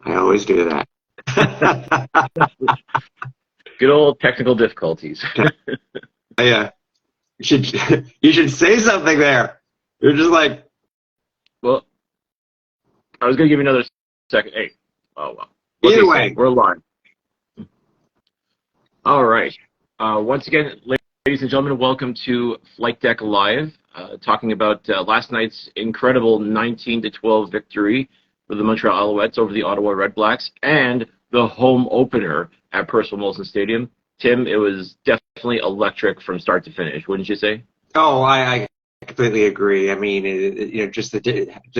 I always do that. Good old technical difficulties. Yeah. You should say something there. You're just like, Well, I was going to give you another second. Hey, oh well. either way. We're live. All right. Once again, ladies and gentlemen, welcome to Flightdeck Live, talking about last night's incredible 19-12 victory for the Montreal Alouettes over the Ottawa Redblacks and the home opener at Percival Molson Stadium. Tim, it was definitely electric from start to finish, wouldn't you say? Oh, I completely agree. I mean, just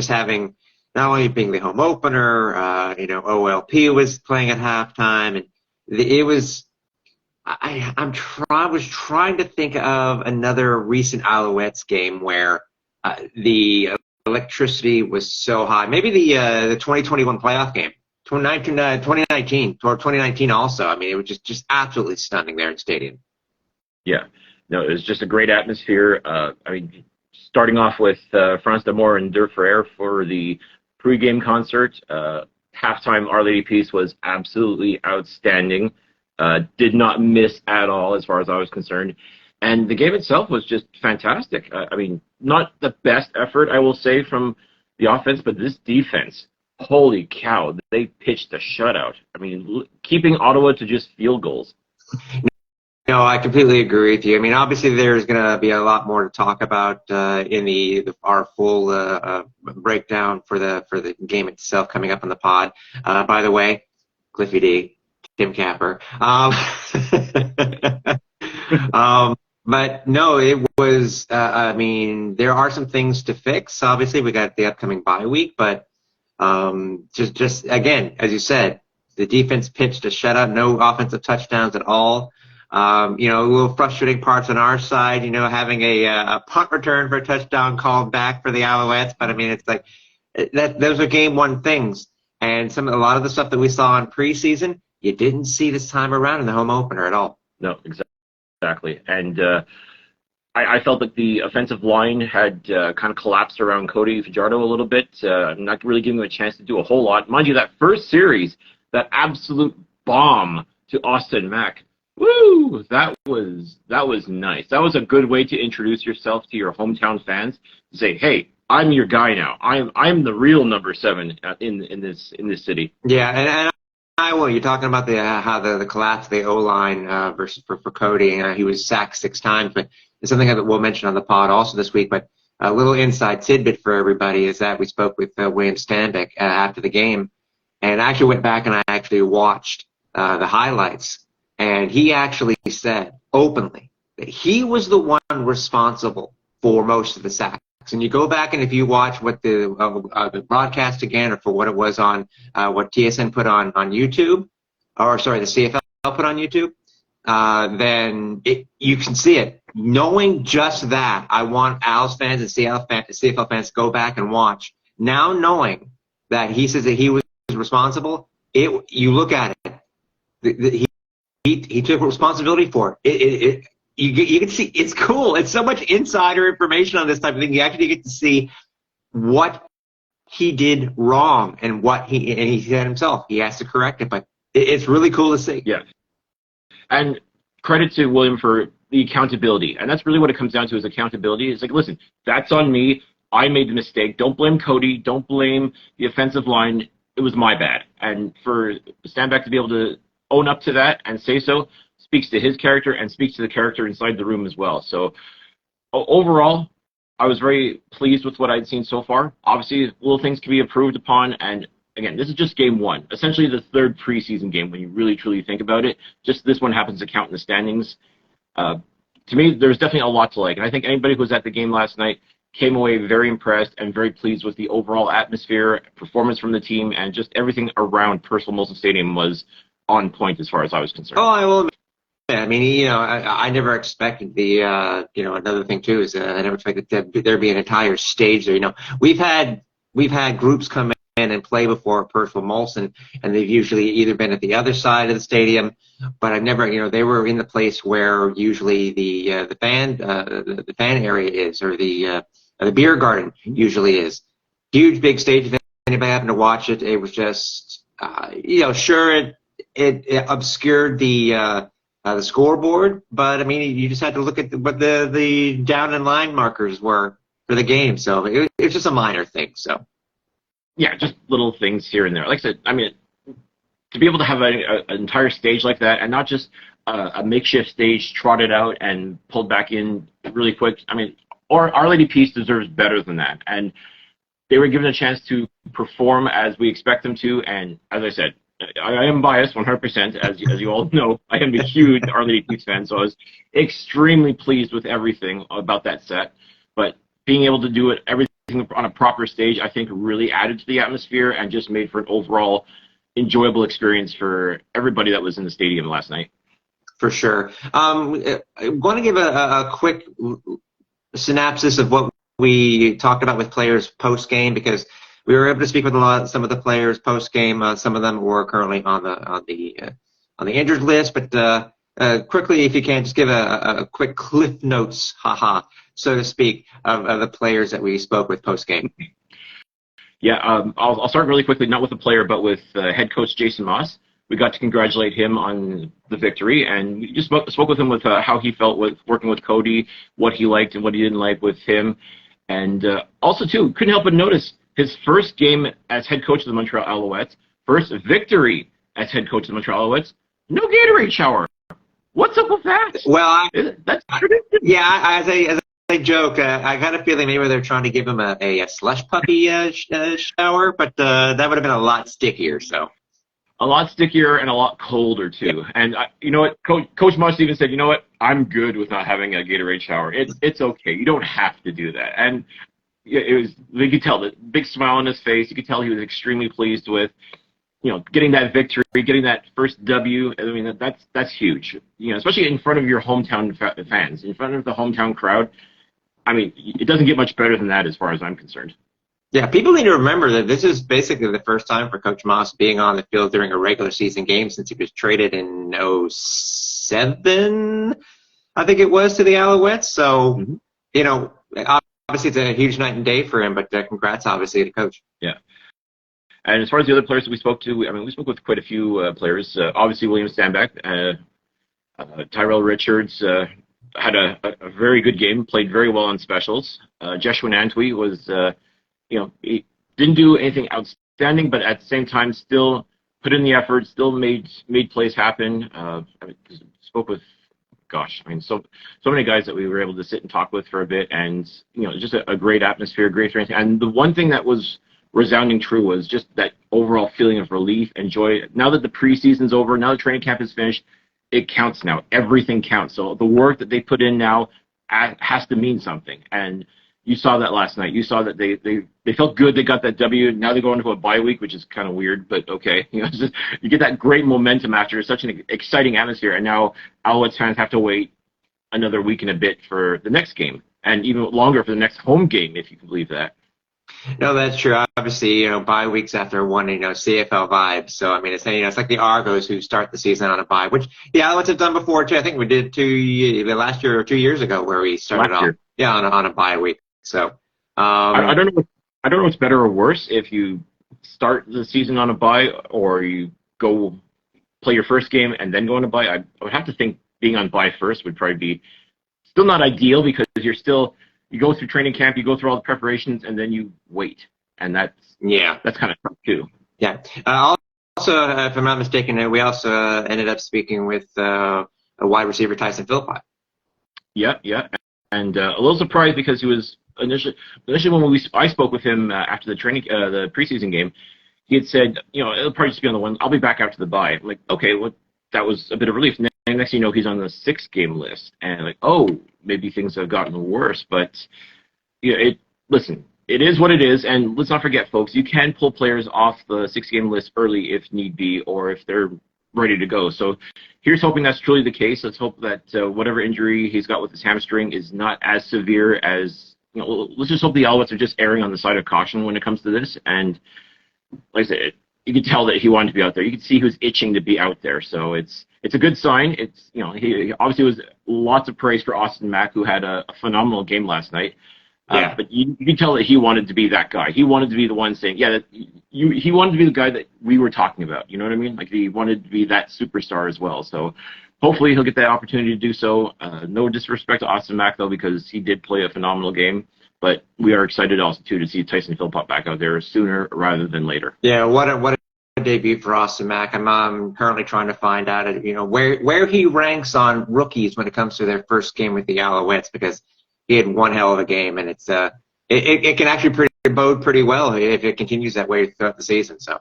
having not only being the home opener, OLP was playing at halftime, and it was. I was trying to think of another recent Alouettes game where the electricity was so high. Maybe the 2021 playoff game, 2019 also. I mean, it was just absolutely stunning there in stadium. Yeah, no, it was just a great atmosphere. Starting off with France d'Amour and Deux Frères for the pregame concert. Halftime Our Lady piece was absolutely outstanding. Did not miss at all as far as I was concerned. And the game itself was just fantastic. Not the best effort, I will say, from the offense, but this defense, holy cow, they pitched a shutout. I mean, keeping Ottawa to just field goals. No, I completely agree with you. I mean, obviously there's going to be a lot more to talk about in our full breakdown for the game itself coming up on the pod. By the way, Cliffy D, Tim Capper. But no, it was, there are some things to fix. Obviously, we got the upcoming bye week, but just again, as you said, the defense pitched a shutout, no offensive touchdowns at all. A little frustrating parts on our side, having a punt return for a touchdown called back for the Alouettes. But I mean, it's like those are game one things. And a lot of the stuff that we saw in preseason, you didn't see this time around in the home opener at all. No, exactly. And I felt that the offensive line had kind of collapsed around Cody Fajardo a little bit, not really giving him a chance to do a whole lot. Mind you, that first series, that absolute bomb to Austin Mack, woo! That was nice. That was a good way to introduce yourself to your hometown fans. To say, hey, I'm your guy now. I'm the real number 7 in this city. Yeah, and you're talking about how the collapse of the O-line versus for Cody. He was sacked 6 times, but it's something that we'll mention on the pod also this week. But a little inside tidbit for everybody is that we spoke with William Stanbeck after the game, and I actually went back and I actually watched the highlights, and he actually said openly that he was the one responsible for most of the sacks. And you go back and if you watch what the broadcast again, or for what it was on what TSN put on YouTube, the CFL put on YouTube, then you can see it. Knowing just that, I want Als fans and CFL fans to go back and watch. Now knowing that he says that he was responsible, you look at it. He took responsibility for it. You can see it's cool. It's so much insider information on this type of thing. You actually get to see what he did wrong and he said himself he has to correct it. But it's really cool to see. Yeah. And credit to William for the accountability. And that's really what it comes down to, is accountability. It's like, listen, that's on me. I made the mistake. Don't blame Cody. Don't blame the offensive line. It was my bad. And for Stanback to be able to own up to that and say so speaks to his character and speaks to the character inside the room as well. So overall, I was very pleased with what I'd seen so far. Obviously, little things can be improved upon. And again, this is just game 1, essentially the 3rd preseason game when you really, truly think about it. Just this one happens to count in the standings. To me, there's definitely a lot to like. And I think anybody who was at the game last night came away very impressed and very pleased with the overall atmosphere, performance from the team, and just everything around Percival Molson Stadium was on point as far as I was concerned. Oh, I will admit. I mean, I never expected another thing too is I never expected there be an entire stage there. We've had groups come in and play before Percival Molson, and they've usually either been at the other side of the stadium, but I've never, they were in the place where usually the fan area is, or the beer garden usually is. Huge big stage. If anybody happened to watch it, it was just sure it obscured the scoreboard, but I mean, you just had to look at what the down and line markers were for the game. So it's just a minor thing. So yeah, just little things here and there. Like I said, I mean, to be able to have an entire stage like that, and not just a makeshift stage trotted out and pulled back in really quick. I mean, Our Lady Peace deserves better than that, and they were given a chance to perform as we expect them to. And as I said, I am biased 100%, as you all know. I am a huge Our Lady Peace fan, so I was extremely pleased with everything about that set. But being able to do everything on a proper stage, I think really added to the atmosphere and just made for an overall enjoyable experience for everybody that was in the stadium last night. For sure. I want to give a quick synopsis of what we talked about with players post game, because we were able to speak with some of the players post game. Some of them were currently on the injured list, but quickly, if you can, just give a quick cliff notes, so to speak, of the players that we spoke with post game. Yeah, I'll start really quickly, not with the player, but with head coach Jason Moss. We got to congratulate him on the victory, and we just spoke with him with how he felt with working with Cody, what he liked and what he didn't like with him. And also, too, couldn't help but notice his first game as head coach of the Montreal Alouettes, first victory as head coach of the Montreal Alouettes, no Gatorade shower. What's up with that? Well, that's tradition. Yeah, as a joke, I got a feeling maybe they're trying to give him a slush puppy shower, but that would have been a lot stickier. So a lot stickier and a lot colder too. And you know what, Coach Moss even said, you know what, I'm good with not having a Gatorade shower. It's okay. You don't have to do that. And it was, you could tell the big smile on his face. You could tell he was extremely pleased with, getting that victory, getting that first W. I mean, that's huge. Especially in front of your hometown fans, in front of the hometown crowd. I mean, it doesn't get much better than that as far as I'm concerned. Yeah, people need to remember that this is basically the first time for Coach Moss being on the field during a regular season game since he was traded in 2007, I think it was, to the Alouettes. So, obviously it's a huge night and day for him, but congrats, obviously, to Coach. Yeah. And as far as the other players that we spoke to, we spoke with quite a few players. Obviously, William Stanback, Tyrell Richards had a very good game, played very well on specials. Joshua Nantwi was, he didn't do anything outstanding, but at the same time still put in the effort, still made plays happen. Spoke with, so many guys that we were able to sit and talk with for a bit, and just a great atmosphere, great training. And the one thing that was resounding true was just that overall feeling of relief and joy. Now that the preseason's over, now the training camp is finished, it counts now. Everything counts. So the work that they put in now has to mean something. And you saw that last night. You saw that they felt good. They got that W. Now they go into a bye week, which is kind of weird, but okay. You get that great momentum after such an exciting atmosphere. And now Alouettes fans have to wait another week and a bit for the next game, and even longer for the next home game, if you can believe that. No, that's true. Obviously, bye weeks after one, CFL vibes. So, I mean, it's like the Argos who start the season on a bye, which the Alouettes have done before, too. I think we did last year or 2 years ago where we started off on a bye week. So, I don't know what's better or worse, if you start the season on a bye or you go play your first game and then go on a bye. I would have to think being on bye first would probably be still not ideal, because you go through training camp, you go through all the preparations, and then you wait. And that's kind of tough too. Yeah. Also, if I'm not mistaken, we also ended up speaking with a wide receiver, Tyson Philpott. Yeah. And a little surprised, because he was initially when I spoke with him after the preseason game, he had said, it'll probably just be on the one. I'll be back after the bye. I'm like, okay, well, that was a bit of relief. And next thing you know, he's on the 6-game list, and like, oh, maybe things have gotten worse. But listen, it is what it is, and let's not forget, folks, you can pull players off the 6-game list early if need be, or if they're ready to go. So here's hoping that's truly the case. Let's hope that whatever injury he's got with his hamstring is not as severe as, let's just hope the Alouettes are just erring on the side of caution when it comes to this. And like I said, you could tell that he wanted to be out there. You could see he was itching to be out there. So it's a good sign. He obviously was lots of praise for Austin Mack, who had a phenomenal game last night. Yeah. But you can tell that he wanted to be that guy. He wanted to be the one saying, he wanted to be the guy that we were talking about. You know what I mean? Like, he wanted to be that superstar as well. So hopefully he'll get that opportunity to do so. No disrespect to Austin Mack, though, because he did play a phenomenal game. But we are excited also, too, to see Tyson Philpott back out there sooner rather than later. Yeah, what a debut for Austin Mack. I'm currently trying to find out, where he ranks on rookies when it comes to their first game with the Alouettes, because he had one hell of a game, and it can actually bode pretty well if it continues that way throughout the season. So,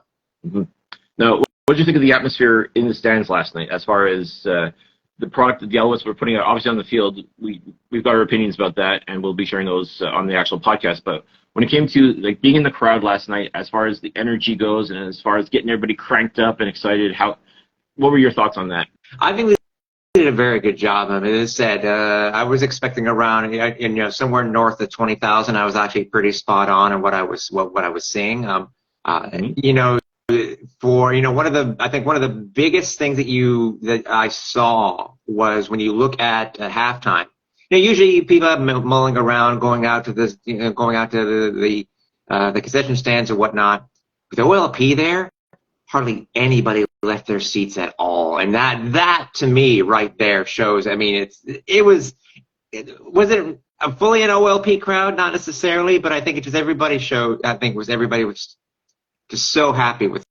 Now, what did you think of the atmosphere in the stands last night, as far as the product that the Alouettes were putting out? Obviously, on the field, we've got our opinions about that, and we'll be sharing those on the actual podcast. But when it came to like being in the crowd last night, as far as the energy goes, and as far as getting everybody cranked up and excited, what were your thoughts on that? I think did a very good job. I mean, as I said, I was expecting around, somewhere north of 20,000. I was actually pretty spot on what I was seeing. I think one of the biggest things that I saw was when you look at halftime. Usually people are mulling around, going out to the concession stands or whatnot. With the OLP there, hardly anybody left their seats at all, and that to me right there shows. I mean, was it a fully an OLP crowd? Not necessarily, but I think it just everybody showed. I think everybody was just so happy with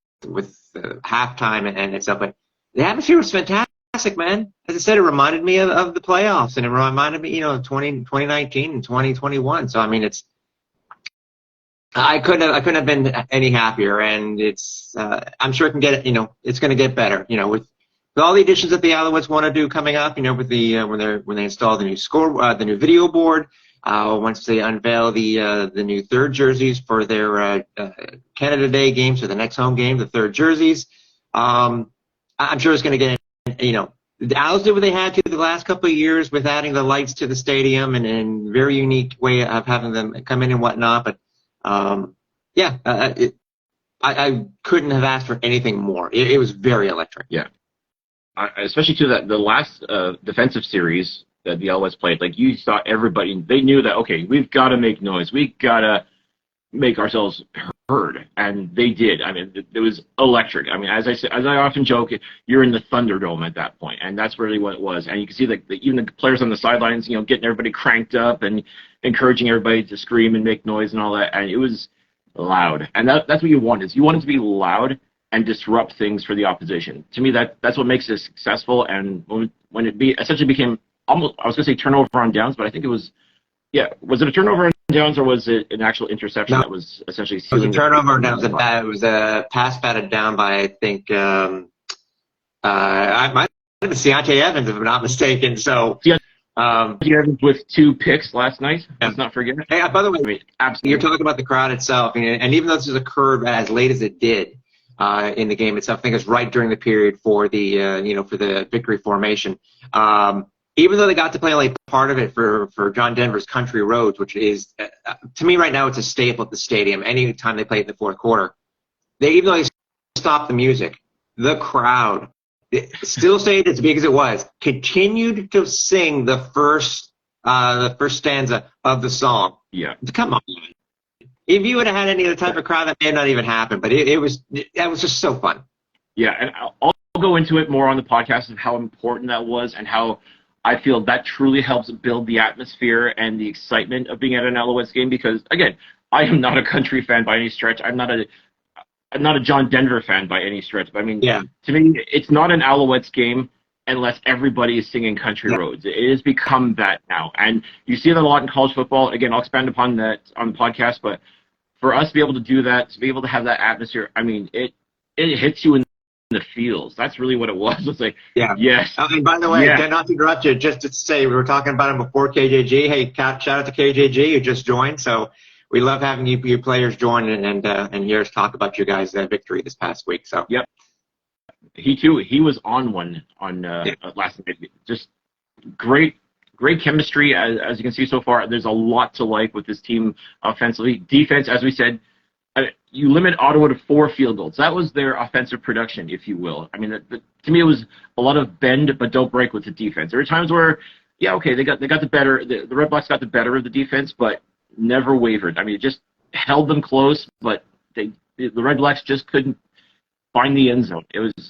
halftime and itself. But the atmosphere was fantastic, man. As I said, it reminded me of the playoffs, and it reminded me, 2019 and 2021. So I mean, I couldn't have been any happier, and I'm sure it can get it's going to get better. With all the additions that the Alouettes want to do coming up, with the when they install the new the new video board, once they unveil the new third jerseys for their Canada Day games, for the next home game, the third jerseys. I'm sure it's going to get the Owls did what they had to the last couple of years with adding the lights to the stadium and very unique way of having them come in and whatnot, but. I couldn't have asked for anything more. It was very electric. Yeah, especially to the last defensive series that the Alouettes played. Like, you saw everybody, they knew that, okay, we've got to make noise. We got to make ourselves heard, and they did. I mean, it was electric. I mean, as I often joke, you're in the Thunderdome at that point, and that's really what it was. And you can see even the players on the sidelines, getting everybody cranked up and encouraging everybody to scream and make noise and all that. And it was loud, and that's what you want. Is you want it to be loud and disrupt things for the opposition. To me, that's what makes it successful. And when it essentially became almost, I was going to say turnover on downs, but I think it was. Yeah, was it a turnover on downs, or was it an actual interception that was essentially sealing? It was a turnover, and it was a pass batted down by, I think, I might have been Deontay Evans, if I'm not mistaken. So, Deontay Evans with 2 picks last night. Let's not forget. Hey, by the way, absolutely. You're talking about the crowd itself, and even though this occurred as late as it did in the game itself, I think it's right during the period for the for the victory formation. Even though they got to play only part of it for John Denver's Country Roads, which is, to me right now, it's a staple at the stadium. Any time they play it in the fourth quarter, even though they stopped the music, the crowd still stayed as big as it was, continued to sing the first stanza of the song. Yeah. Come on. If you would have had any other type of crowd, that may not even happen, but that was just so fun. Yeah, and I'll go into it more on the podcast of how important that was and how I feel that truly helps build the atmosphere and the excitement of being at an Alouettes game, because, again, I am not a country fan by any stretch. I'm not a John Denver fan by any stretch. But, I mean, to me, it's not an Alouettes game unless everybody is singing Country Roads. It has become that now. And you see that a lot in college football. Again, I'll expand upon that on the podcast. But for us to be able to do that, to be able to have that atmosphere, I mean, it hits you in the feels. That's really what it was. It's like, yes. And by the way, not to interrupt you, just to say, we were talking about him before, KJG. Hey, shout out to KJG, who just joined. So we love having you players join and hear us talk about you guys' victory this past week. So he was on one on last night. Just great chemistry, as you can see so far. There's a lot to like with this team offensively. Defense, as we said, you limit Ottawa to 4 field goals. That was their offensive production, if you will. I mean, to me, it was a lot of bend but don't break with the defense. There were times where, they got the better. The Red Blacks got the better of the defense, but never wavered. I mean, it just held them close, but the Red Blacks just couldn't find the end zone.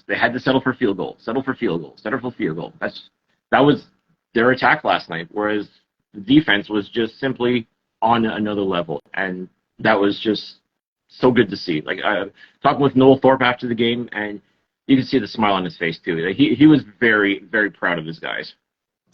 They had to settle for field goal, settle for field goal, settle for field goal. That was their attack last night, whereas the defense was just simply on another level, and that was just so good to see. Like talking with Noel Thorpe after the game, and you can see the smile on his face too. Like, he was very, very proud of his guys.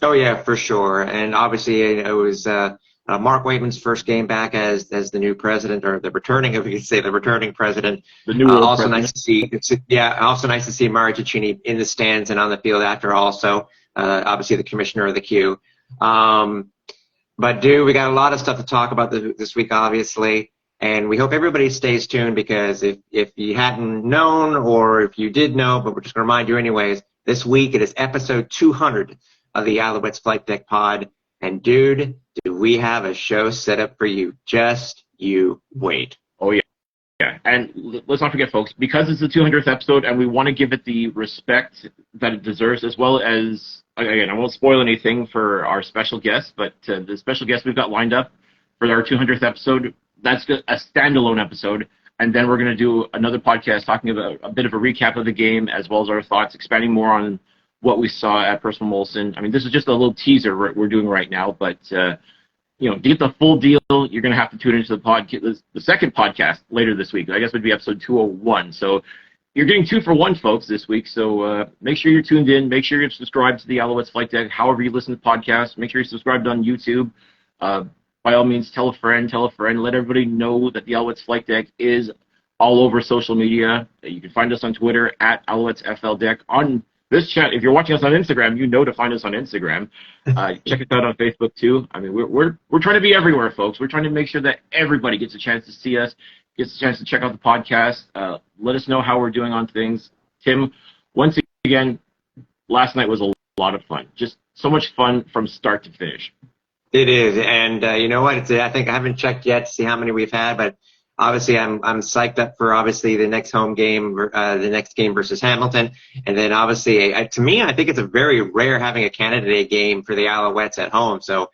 Oh yeah, for sure. And obviously it was Mark Waitman's first game back as the new president, or the returning, if you could say, the returning president. The new also president. Nice to see. Also nice to see Mari Cecchini in the stands and on the field after. Also, obviously the commissioner of the Q. But dude, we got a lot of stuff to talk about this week, obviously. And we hope everybody stays tuned, because if you hadn't known, or if you did know, but we're just going to remind you anyways, this week it is episode 200 of the Alouettes Flight Deck Pod. And dude, do we have a show set up for you. Just you wait. Oh, yeah. Yeah, and let's not forget, folks, because it's the 200th episode and we want to give it the respect that it deserves, as well as, again, I won't spoil anything for our special guest, but the special guest we've got lined up for our 200th episode, that's a standalone episode. And then we're going to do another podcast talking about a bit of a recap of the game, as well as our thoughts, expanding more on what we saw at Percival Molson. I mean, this is just a little teaser we're doing right now, but to get the full deal, you're going to have to tune into the second podcast later this week. I guess it would be episode 201. So you're getting 2 for 1, folks, this week. So make sure you're tuned in. Make sure you're subscribed to the Alouettes Flight Deck, however you listen to podcasts. Make sure you're subscribed on YouTube. By all means, tell a friend. Let everybody know that the Alouettes Flight Deck is all over social media. You can find us on Twitter at AlouettesFLDeck. On this chat, if you're watching us on Instagram, you know to find us on Instagram. Check us out on Facebook too. I mean, we're trying to be everywhere, folks. We're trying to make sure that everybody gets a chance to see us, gets a chance to check out the podcast. Let us know how we're doing on things. Tim, once again, last night was a lot of fun. Just so much fun from start to finish. It is, and you know what? I think I haven't checked yet to see how many we've had, but obviously I'm psyched up for obviously the next home game, the next game versus Hamilton, and then obviously to me I think it's a very rare having a candidate game for the Alouettes at home. So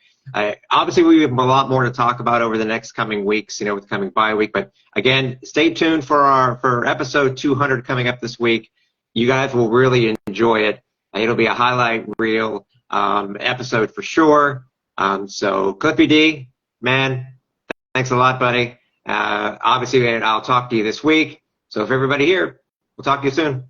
obviously we have a lot more to talk about over the next coming weeks, with the coming bye week. But again, stay tuned for episode 200 coming up this week. You guys will really enjoy it. It'll be a highlight reel episode for sure. So Cliffy D, man, thanks a lot, buddy. Obviously, I'll talk to you this week. So if everybody here, we'll talk to you soon.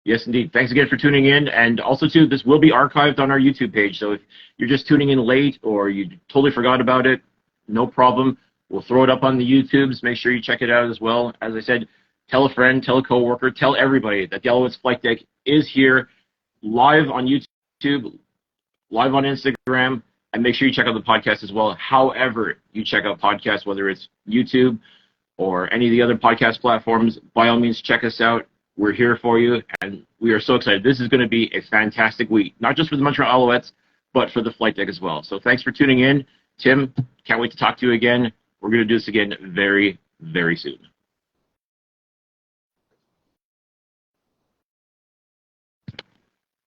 Yes, indeed. Thanks again for tuning in. And also, too, this will be archived on our YouTube page. So if you're just tuning in late or you totally forgot about it, no problem. We'll throw it up on the YouTubes. Make sure you check it out as well. As I said, tell a friend, tell a coworker, tell everybody that the Alouettes Flight Deck is here live on YouTube, live on Instagram. And make sure you check out the podcast as well. However you check out podcasts, whether it's YouTube or any of the other podcast platforms, by all means, check us out. We're here for you, and we are so excited. This is going to be a fantastic week, not just for the Montreal Alouettes, but for the Flight Deck as well. So thanks for tuning in. Tim, can't wait to talk to you again. We're going to do this again very, very soon.